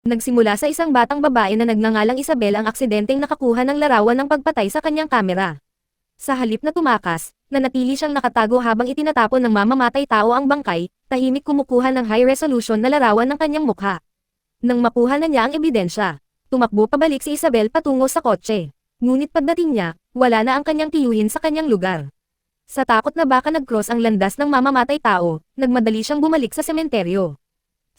Nagsimula sa isang batang babae na nagngangalang Isabel ang aksidenteng nakakuha ng larawan ng pagpatay sa kanyang kamera. Sa halip na tumakas, nanatili siyang nakatago habang itinatapon ng mamamatay tao ang bangkay, tahimik kumukuha ng high-resolution na larawan ng kanyang mukha. Nang makuha na niya ang ebidensya, tumakbo pabalik si Isabel patungo sa kotse. Ngunit pagdating niya, wala na ang kanyang tiyuhin sa kanyang lugar. Sa takot na baka nag-cross ang landas ng mamamatay tao, nagmadali siyang bumalik sa sementeryo.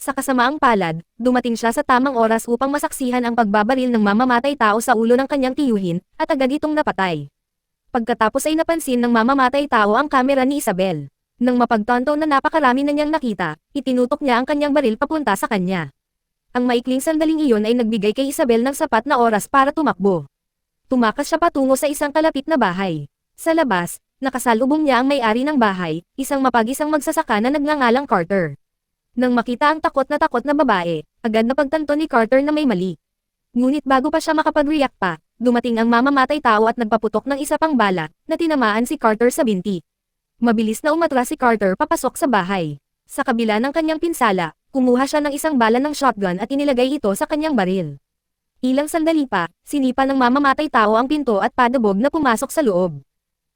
Sa kasamaang palad, dumating siya sa tamang oras upang masaksihan ang pagbabaril ng mamamatay tao sa ulo ng kanyang tiyuhin, at agad itong napatay. Pagkatapos ay napansin ng mamamatay tao ang kamera ni Isabel. Nang mapagtanto na napakarami na niyang nakita, itinutok niya ang kanyang baril papunta sa kanya. Ang maikling sandaling iyon ay nagbigay kay Isabel ng sapat na oras para tumakbo. Tumakas siya patungo sa isang kalapit na bahay. Sa labas, nakasalubong niya ang may-ari ng bahay, isang mapag-isang magsasaka na nagngangalang Carter. Nang makita ang takot na babae, agad na pagtanto ni Carter na may mali. Ngunit bago pa siya makapag-react pa, dumating ang mamamatay tao at nagpaputok ng isa pang bala, na tinamaan si Carter sa binti. Mabilis na umatras si Carter papasok sa bahay. Sa kabila ng kanyang pinsala, kumuha siya ng isang bala ng shotgun at inilagay ito sa kanyang baril. Ilang sandali pa, sinipa ng mamamatay tao ang pinto at padabog na pumasok sa loob.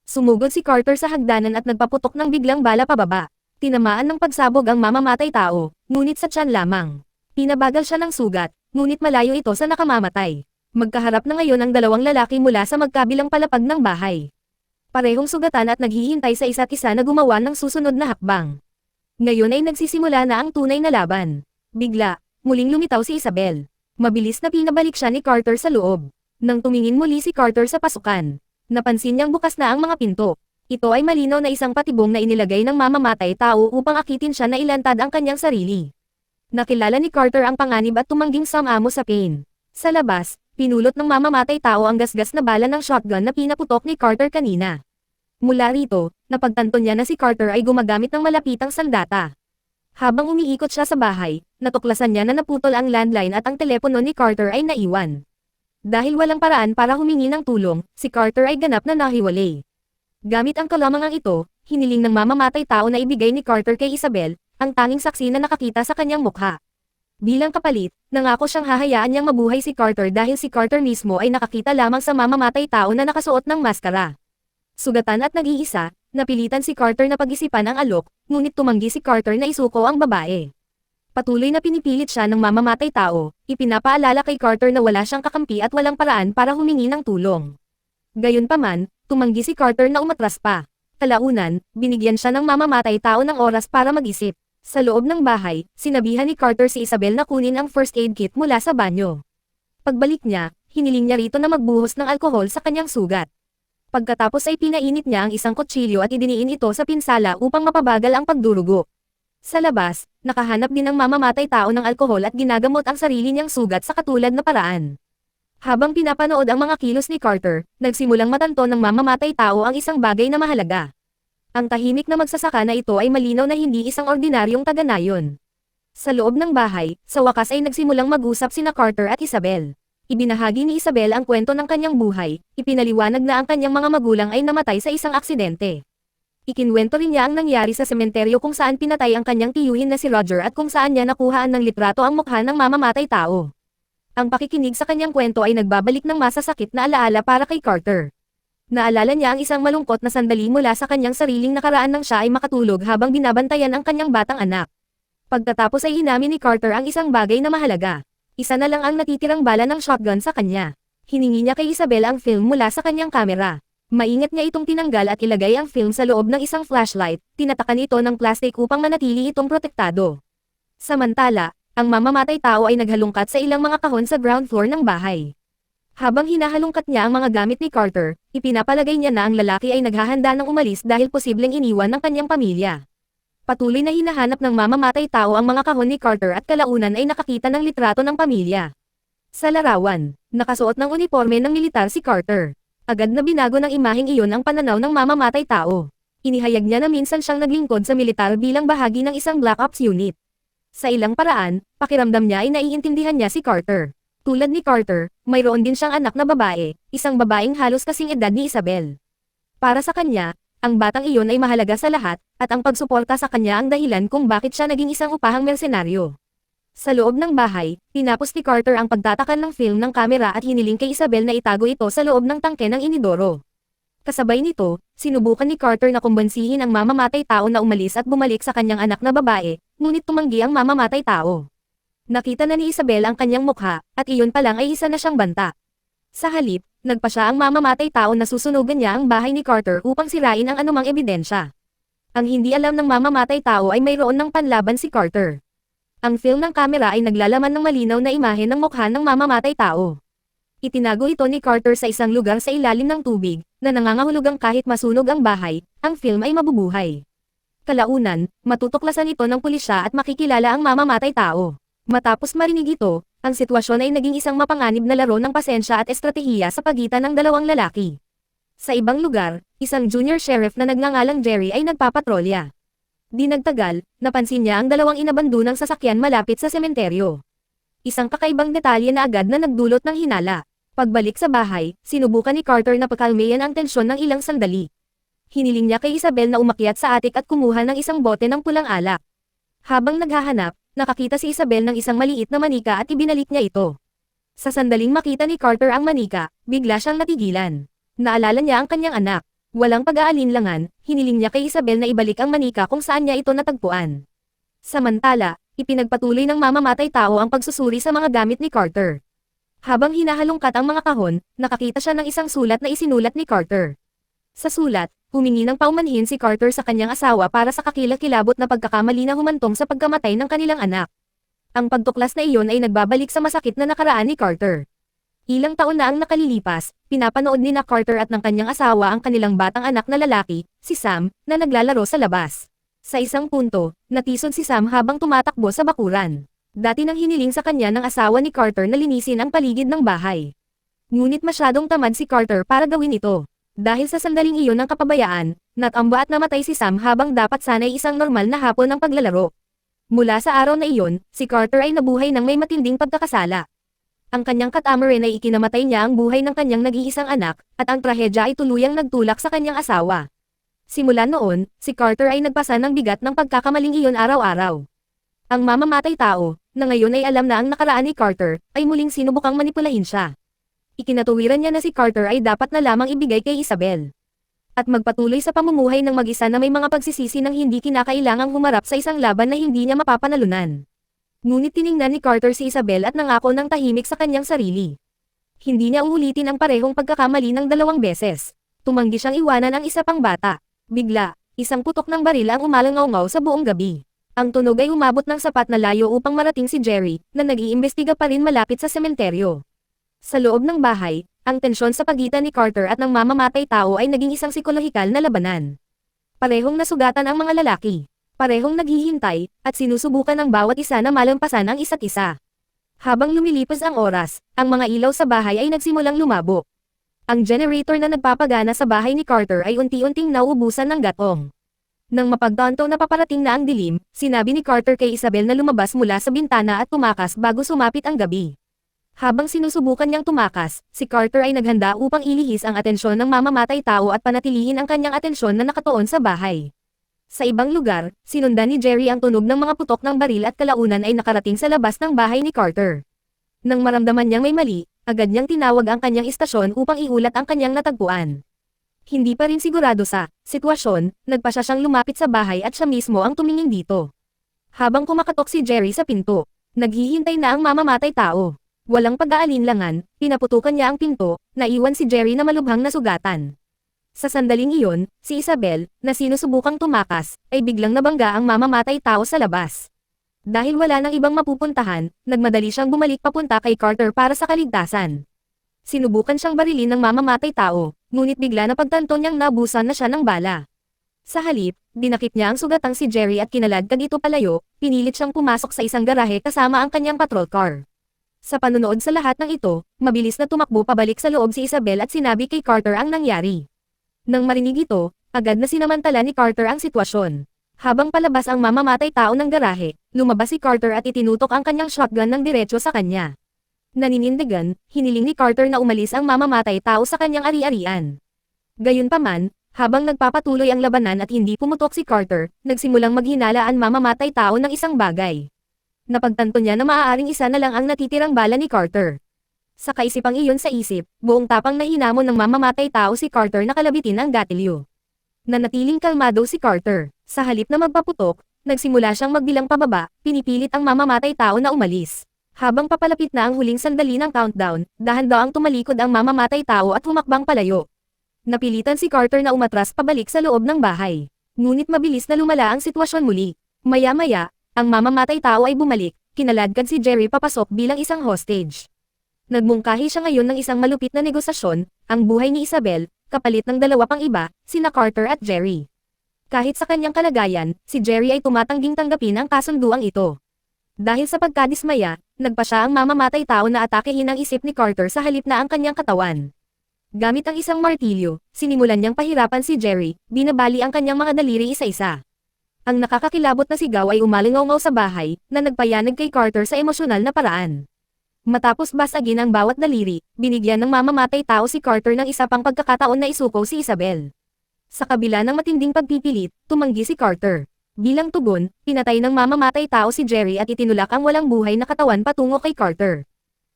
Sumugod si Carter sa hagdanan at nagpaputok ng biglang bala pababa. Tinamaan ng pagsabog ang mamamatay tao, ngunit sa tiyan lamang. Pinabagal siya ng sugat, ngunit malayo ito sa nakamamatay. Magkaharap na ngayon ang dalawang lalaki mula sa magkabilang palapag ng bahay. Parehong sugatan at naghihintay sa isa't isa na gumawa ng susunod na hakbang. Ngayon ay nagsisimula na ang tunay na laban. Bigla, muling lumitaw si Isabel. Mabilis na pinabalik siya ni Carter sa loob. Nang tumingin muli si Carter sa pasukan, napansin niyang bukas na ang mga pinto. Ito ay malinaw na isang patibong na inilagay ng mamamatay tao upang akitin siya na ilantad ang kanyang sarili. Nakilala ni Carter ang panganib at tumangging sumamo sa pain. Sa labas, pinulot ng mamamatay tao ang gasgas na bala ng shotgun na pinaputok ni Carter kanina. Mula rito, napagtanto niya na si Carter ay gumagamit ng malapitang sandata. Habang umiikot siya sa bahay, natuklasan niya na naputol ang landline at ang telepono ni Carter ay naiwan. Dahil walang paraan para humingi ng tulong, si Carter ay ganap na nahiwalay. Gamit ang kalamangang ito, hiniling ng mamamatay tao na ibigay ni Carter kay Isabel, ang tanging saksi na nakakita sa kanyang mukha. Bilang kapalit, nangako siyang hahayaan niyang mabuhay si Carter dahil si Carter mismo ay nakakita lamang sa mamamatay tao na nakasuot ng maskara. Sugatan at nag-iisa, napilitan si Carter na pag-isipan ang alok, ngunit tumanggi si Carter na isuko ang babae. Patuloy na pinipilit siya ng mamamatay tao, ipinapaalala kay Carter na wala siyang kakampi at walang paraan para humingi ng tulong. Gayunpaman, tumanggi si Carter na umatras pa. Kalaunan, binigyan siya ng mamamatay tao ng oras para mag-isip. Sa loob ng bahay, sinabihan ni Carter si Isabel na kunin ang first aid kit mula sa banyo. Pagbalik niya, hiniling niya rito na magbuhos ng alkohol sa kanyang sugat. Pagkatapos ay pinainit niya ang isang kutsilyo at idiniin ito sa pinsala upang mapabagal ang pagdurugo. Sa labas, nakahanap din ang mamamatay tao ng alkohol at ginagamot ang sarili niyang sugat sa katulad na paraan. Habang pinapanood ang mga kilos ni Carter, nagsimulang matanto ng mamamatay tao ang isang bagay na mahalaga. Ang tahimik na magsasaka na ito ay malinaw na hindi isang ordinaryong taga-nayon. Sa loob ng bahay, sa wakas ay nagsimulang mag-usap sina Carter at Isabel. Ibinahagi ni Isabel ang kwento ng kanyang buhay, ipinaliwanag na ang kanyang mga magulang ay namatay sa isang aksidente. Ikinwento rin niya ang nangyari sa sementeryo kung saan pinatay ang kanyang tiyuhin na si Roger at kung saan niya nakuhaan ng litrato ang mukha ng mamamatay tao. Ang pakikinig sa kanyang kwento ay nagbabalik ng masasakit na alaala para kay Carter. Naalala niya ang isang malungkot na sandali mula sa kanyang sariling nakaraan nang siya ay makatulog habang binabantayan ang kanyang batang anak. Pagkatapos ay inamin ni Carter ang isang bagay na mahalaga. Isa na lang ang natitirang bala ng shotgun sa kanya. Hiningi niya kay Isabel ang film mula sa kanyang kamera. Maingat niya itong tinanggal at ilagay ang film sa loob ng isang flashlight, tinatakan ito ng plastic upang manatili itong protektado. Samantala, ang mamamatay tao ay naghalungkat sa ilang mga kahon sa ground floor ng bahay. Habang hinahalungkat niya ang mga gamit ni Carter, ipinapalagay niya na ang lalaki ay naghahanda ng umalis dahil posibleng iniwan ng kanyang pamilya. Patuloy na hinahanap ng mamamatay tao ang mga kahon ni Carter at kalaunan ay nakakita ng litrato ng pamilya. Sa larawan, nakasuot ng uniforme ng militar si Carter. Agad na binago ng imaheng iyon ang pananaw ng mamamatay tao. Inihayag niya na minsan siyang naglingkod sa militar bilang bahagi ng isang Black Ops unit. Sa ilang paraan, pakiramdam niya ay naiintindihan niya si Carter. Tulad ni Carter, mayroon din siyang anak na babae, isang babaeng halos kasing edad ni Isabel. Para sa kanya, ang batang iyon ay mahalaga sa lahat, at ang pagsuporta sa kanya ang dahilan kung bakit siya naging isang upahang mersenaryo. Sa loob ng bahay, tinapos ni Carter ang pagtatakan ng film ng kamera at hiniling kay Isabel na itago ito sa loob ng tangke ng inidoro. Kasabay nito, sinubukan ni Carter na kumbansihin ang mamamatay tao na umalis at bumalik sa kanyang anak na babae, ngunit tumanggi ang mamamatay tao. Nakita na ni Isabel ang kanyang mukha, at iyon pa lang ay isa na siyang banta. Sa halip, nagpa siya ang mamamatay tao na susunugan niya ang bahay ni Carter upang sirain ang anumang ebidensya. Ang hindi alam ng mamamatay tao ay mayroon ng panlaban si Carter. Ang film ng kamera ay naglalaman ng malinaw na imahe ng mukha ng mamamatay tao. Itinago ito ni Carter sa isang lugar sa ilalim ng tubig, na nangangahulugang kahit masunog ang bahay, ang film ay mabubuhay. Kalaunan, matutuklasan ito ng pulisya at makikilala ang mamamatay tao. Matapos marinig ito, ang sitwasyon ay naging isang mapanganib na laro ng pasensya at estratehiya sa pagitan ng dalawang lalaki. Sa ibang lugar, isang junior sheriff na nagngangalang Jerry ay nagpapatrolya. Di nagtagal, napansin niya ang dalawang inabandonang sasakyan malapit sa sementeryo. Isang kakaibang detalye na agad na nagdulot ng hinala. Pagbalik sa bahay, sinubukan ni Carter na pakalmayan ang tensyon ng ilang sandali. Hiniling niya kay Isabel na umakyat sa atik at kumuha ng isang bote ng pulang alak. Habang naghahanap, nakakita si Isabel ng isang maliit na manika at ibinalik niya ito. Sa sandaling makita ni Carter ang manika, bigla siyang natigilan. Naalala niya ang kanyang anak. Walang pag-aalinlangan, hiniling niya kay Isabel na ibalik ang manika kung saan niya ito natagpuan. Samantala, ipinagpatuloy ng mamamatay tao ang pagsusuri sa mga gamit ni Carter. Habang hinahalongkat ang mga kahon, nakakita siya ng isang sulat na isinulat ni Carter. Sa sulat, humingi ng paumanhin si Carter sa kanyang asawa para sa kakilakilabot na pagkakamali na humantong sa pagkamatay ng kanilang anak. Ang pagtuklas na iyon ay nagbabalik sa masakit na nakaraan ni Carter. Ilang taon na ang nakalilipas, pinapanood ni Carter at ng kanyang asawa ang kanilang batang anak na lalaki, si Sam, na naglalaro sa labas. Sa isang punto, natisod si Sam habang tumatakbo sa bakuran. Dati nang hiniling sa kanya ng asawa ni Carter na linisin ang paligid ng bahay. Ngunit masyadong tamad si Carter para gawin ito. Dahil sa sandaling iyon ng kapabayaan, natamba at namatay si Sam habang dapat sana'y isang normal na hapon ng paglalaro. Mula sa araw na iyon, si Carter ay nabuhay ng may matinding pagkakasala. Ang kanyang katamarin ay ikinamatay niya ang buhay ng kanyang nag-iisang anak, at ang trahedya ay tuluyang nagtulak sa kanyang asawa. Simula noon, si Carter ay nagpasa ng bigat ng pagkakamaling iyon araw-araw. Ang mamamatay tao, na ngayon ay alam na ang nakaraan ni Carter, ay muling sinubukang manipulahin siya. Ikinatuwiran niya na si Carter ay dapat na lamang ibigay kay Isabel. At magpatuloy sa pamumuhay ng mag-isa na may mga pagsisisi ng hindi kinakailangang humarap sa isang laban na hindi niya mapapanalunan. Ngunit tiningnan ni Carter si Isabel at nangako ng tahimik sa kanyang sarili. Hindi niya uulitin ang parehong pagkakamali ng 2 beses. Tumanggi siyang iwanan ang isa pang bata. Bigla, isang putok ng baril ang umalangaw-ngaw sa buong gabi. Ang tunog ay umabot ng sapat na layo upang marating si Jerry, na nag-iimbestiga pa rin malapit sa sementeryo. Sa loob ng bahay, ang tensyon sa pagitan ni Carter at ng mamamatay tao ay naging isang psikolohikal na labanan. Parehong nasugatan ang mga lalaki. Parehong naghihintay, at sinusubukan ng bawat isa na malampasan ang isa't isa. Habang lumilipas ang oras, ang mga ilaw sa bahay ay nagsimulang lumabo. Ang generator na nagpapagana sa bahay ni Carter ay unti-unting nauubusan ng gatong. Nang mapagtanto na paparating na ang dilim, sinabi ni Carter kay Isabel na lumabas mula sa bintana at tumakas bago sumapit ang gabi. Habang sinusubukan niyang tumakas, si Carter ay naghanda upang ilihis ang atensyon ng mamamatay tao at panatilihin ang kanyang atensyon na nakatuon sa bahay. Sa ibang lugar, sinundan ni Jerry ang tunog ng mga putok ng baril at kalaunan ay nakarating sa labas ng bahay ni Carter. Nang maramdaman niyang may mali, agad niyang tinawag ang kanyang istasyon upang iulat ang kanyang natagpuan. Hindi pa rin sigurado sa sitwasyon, nagpa siya siyang lumapit sa bahay at siya mismo ang tumingin dito. Habang kumakatok si Jerry sa pinto, naghihintay na ang mamamatay tao. Walang pag-aalinlangan, pinaputukan niya ang pinto, naiwan si Jerry na malubhang nasugatan. Sa sandaling iyon, si Isabel, na sinusubukang tumakas, ay biglang nabangga ang mamamatay tao sa labas. Dahil wala nang ibang mapupuntahan, nagmadali siyang bumalik papunta kay Carter para sa kaligtasan. Sinubukan siyang barilin ng mamamatay tao, ngunit bigla na pagtanto niyang nabusan na siya ng bala. Sa halip, dinakip niya ang sugatang si Jerry at kinaladkad ito palayo, pinilit siyang pumasok sa isang garahe kasama ang kanyang patrol car. Sa panunood sa lahat ng ito, mabilis na tumakbo pabalik sa loob si Isabel at sinabi kay Carter ang nangyari. Nang marinig ito, agad na sinamantala ni Carter ang sitwasyon. Habang palabas ang mamamatay tao ng garahe, lumabas si Carter at itinutok ang kanyang shotgun ng diretso sa kanya. Naninindigan, hiniling ni Carter na umalis ang mamamatay tao sa kanyang ari-arian. Gayunpaman, habang nagpapatuloy ang labanan at hindi pumutok si Carter, nagsimulang maghinala ang mamamatay tao ng isang bagay. Napagtanto niya na maaaring isa na lang ang natitirang bala ni Carter. Sa kaisipang iyon sa isip, buong tapang na hinamon ng mamamatay tao si Carter na kalabitin ang gatilyo. Nanatiling kalmado si Carter. Sa halip na magpaputok, nagsimula siyang magbilang pababa, pinipilit ang mamamatay tao na umalis. Habang papalapit na ang huling sandali ng countdown, dahan-daang tumalikod ang mamamatay tao at humakbang palayo. Napilitan si Carter na umatras pabalik sa loob ng bahay. Ngunit mabilis na lumala ang sitwasyon muli. Maya-maya, ang mamamatay tao ay bumalik, kinaladkad si Jerry papasok bilang isang hostage. Nagmungkahi siya ngayon ng isang malupit na negosasyon, ang buhay ni Isabel, kapalit ng dalawa pang iba, sina Carter at Jerry. Kahit sa kanyang kalagayan, si Jerry ay tumatangging tanggapin ang kasunduang ito. Dahil sa pagkadismaya, nagpa siya ang mamamatay tao na atakehin ang isip ni Carter sa halip na ang kanyang katawan. Gamit ang isang martilyo, sinimulan niyang pahirapan si Jerry, binabali ang kanyang mga daliri isa-isa. Ang nakakakilabot na sigaw ay umalingaw-ngaw sa bahay, na nagpayanag kay Carter sa emosyonal na paraan. Matapos basagin ang bawat daliri, binigyan ng mamamatay tao si Carter ng isa pang pagkakataon na isuko si Isabel. Sa kabila ng matinding pagpipilit, tumanggi si Carter. Bilang tugon, pinatay ng mamamatay tao si Jerry at itinulak ang walang buhay na katawan patungo kay Carter.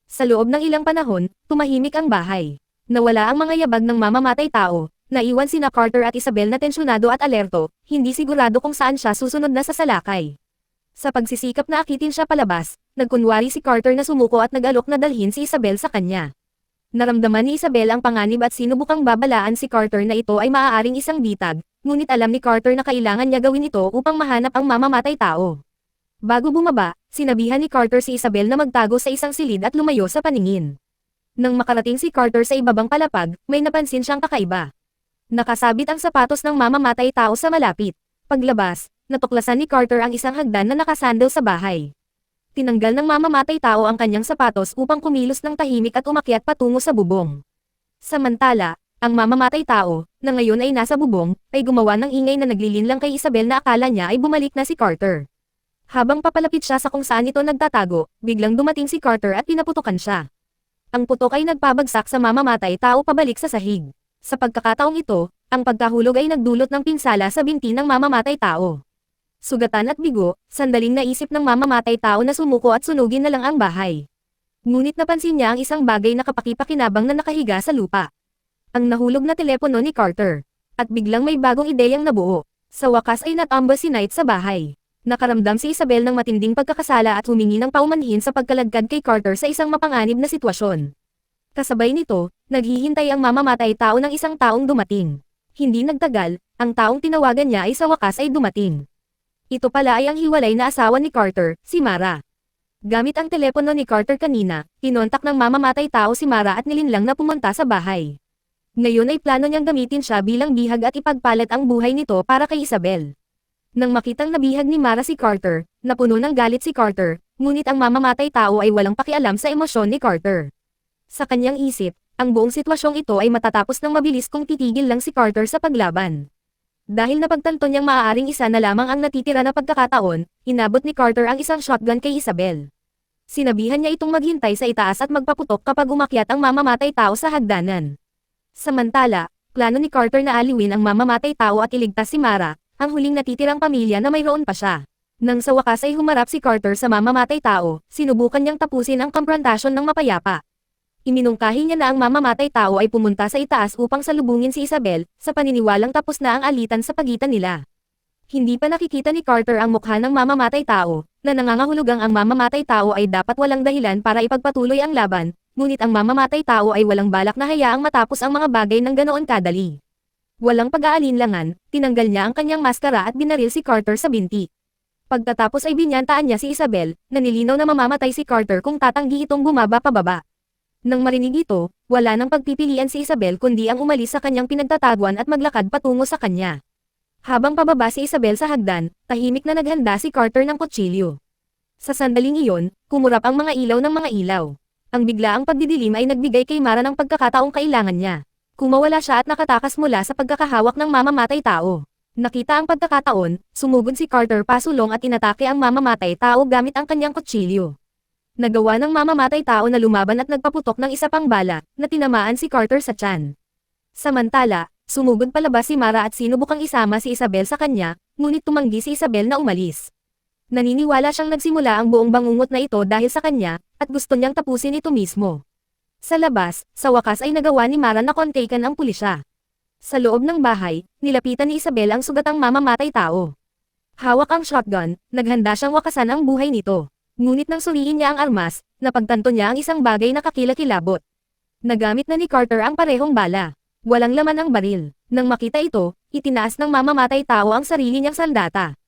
Sa loob ng ilang panahon, tumahimik ang bahay. Nawala ang mga yabag ng mamamatay tao, naiwan sina Carter at Isabel na tensyonado at alerto, hindi sigurado kung saan siya susunod na sasalakay. Sa pagsisikap na akitin siya palabas, nagkunwari si Carter na sumuko at nag-alok na dalhin si Isabel sa kanya. Naramdaman ni Isabel ang panganib at sinubukang babalaan si Carter na ito ay maaaring isang bitag, ngunit alam ni Carter na kailangan niya gawin ito upang mahanap ang mamamatay tao. Bago bumaba, sinabihan ni Carter si Isabel na magtago sa isang silid at lumayo sa paningin. Nang makarating si Carter sa ibabang palapag, may napansin siyang kakaiba. Nakasabit ang sapatos ng mamamatay tao sa malapit. Paglabas, natuklasan ni Carter ang isang hagdan na nakasandal sa bahay. Tinanggal ng mamamatay tao ang kanyang sapatos upang kumilos ng tahimik at umakyat patungo sa bubong. Samantala, ang mamamatay tao, na ngayon ay nasa bubong, ay gumawa ng ingay na naglilinlang kay Isabel na akala niya ay bumalik na si Carter. Habang papalapit siya sa kung saan ito nagtatago, biglang dumating si Carter at pinaputukan siya. Ang putok ay nagpabagsak sa mamamatay tao pabalik sa sahig. Sa pagkakataong ito, ang pagkahulog ay nagdulot ng pinsala sa binti ng mamamatay tao. Sugatan at bigo, sandaling naisip ng mamamatay tao na sumuko at sunugin na lang ang bahay. Ngunit napansin niya ang isang bagay na kapaki-pakinabang na nakahiga sa lupa. Ang nahulog na telepono ni Carter. At biglang may bagong ideyang nabuo. Sa wakas ay natamba si Knight sa bahay. Nakaramdam si Isabel ng matinding pagkakasala at humingi ng paumanhin sa pagkaladkad kay Carter sa isang mapanganib na sitwasyon. Kasabay nito, naghihintay ang mamamatay tao ng isang taong dumating. Hindi nagtagal, ang taong tinawagan niya ay sa wakas ay dumating. Ito pala ay ang hiwalay na asawa ni Carter, si Mara. Gamit ang telepono ni Carter kanina, kinontak ng mamamatay tao si Mara at nilinlang na pumunta sa bahay. Ngayon ay plano niyang gamitin siya bilang bihag at ipagpalit ang buhay nito para kay Isabel. Nang makitang nabihag ni Mara si Carter, napuno ng galit si Carter, ngunit ang mamamatay tao ay walang pakialam sa emosyon ni Carter. Sa kanyang isip, ang buong sitwasyong ito ay matatapos ng mabilis kung titigil lang si Carter sa paglaban. Dahil napagtanto niyang maaaring isa na lamang ang natitira na pagkakataon, inabot ni Carter ang isang shotgun kay Isabel. Sinabihan niya itong maghintay sa itaas at magpaputok kapag umakyat ang mamamatay tao sa hagdanan. Samantala, plano ni Carter na aliwin ang mamamatay tao at iligtas si Mara, ang huling natitirang pamilya na mayroon pa siya. Nang sa wakas ay humarap si Carter sa mamamatay tao, sinubukan niyang tapusin ang komprontasyon ng mapayapa. Iminungkahi niya na ang mamamatay tao ay pumunta sa itaas upang salubungin si Isabel, sa paniniwalang tapos na ang alitan sa pagitan nila. Hindi pa nakikita ni Carter ang mukha ng mamamatay tao, na nangangahulugang ang mamamatay tao ay dapat walang dahilan para ipagpatuloy ang laban, ngunit ang mamamatay tao ay walang balak na hayaang matapos ang mga bagay ng ganoon kadali. Walang pag-aalinlangan, tinanggal niya ang kanyang maskara at binaril si Carter sa binti. Pagkatapos ay binyantaan niya si Isabel, na nilinaw na mamamatay si Carter kung tatanggi itong bumaba pababa. Nang marinig ito, wala nang pagpipilian si Isabel kundi ang umalis sa kanyang pinagtataguan at maglakad patungo sa kanya. Habang pababa si Isabel sa hagdan, tahimik na naghanda si Carter ng kutsilyo. Sa sandaling iyon, kumurap ang mga ilaw ng mga ilaw. Ang biglaang pagdidilim ay nagbigay kay Mara ng pagkakataong kailangan niya. Kumawala siya at nakatakas mula sa pagkakahawak ng mamamatay tao. Nakita ang pagkakataon, sumugod si Carter pasulong at inatake ang mamamatay tao gamit ang kanyang kutsilyo. Nagawa ng mamamatay tao na lumaban at nagpaputok ng isa pang bala, na tinamaan si Carter sa tiyan. Samantala, sumugod palabas si Mara at sinubukang isama si Isabel sa kanya, ngunit tumanggi si Isabel na umalis. Naniniwala siyang nagsimula ang buong bangungot na ito dahil sa kanya, at gusto niyang tapusin ito mismo. Sa labas, sa wakas ay nagawa ni Mara na kontakan ang pulisya. Sa loob ng bahay, nilapitan ni Isabel ang sugatang mamamatay tao. Hawak ang shotgun, naghanda siyang wakasan ang buhay nito. Ngunit nang suriin niya ang armas, napagtanto niya ang isang bagay na kakilakilabot. Nagamit na ni Carter ang parehong bala. Walang laman ang baril. Nang makita ito, itinaas ng mamamatay tao ang sarili niyang sandata.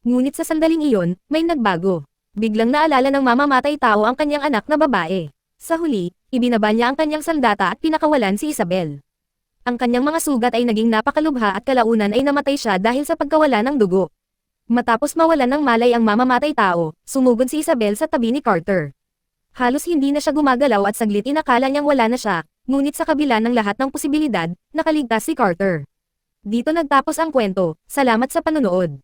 Ngunit sa sandaling iyon, may nagbago. Biglang naalala ng mamamatay tao ang kanyang anak na babae. Sa huli, ibinaba niya ang kanyang sandata at pinakawalan si Isabel. Ang kanyang mga sugat ay naging napakalubha at kalaunan ay namatay siya dahil sa pagkawala ng dugo. Matapos mawalan ng malay ang mamamatay tao, sumugod si Isabel sa tabi ni Carter. Halos hindi na siya gumagalaw at saglit inakala niyang wala na siya, ngunit sa kabila ng lahat ng posibilidad, nakaligtas si Carter. Dito nagtapos ang kwento. Salamat sa panonood.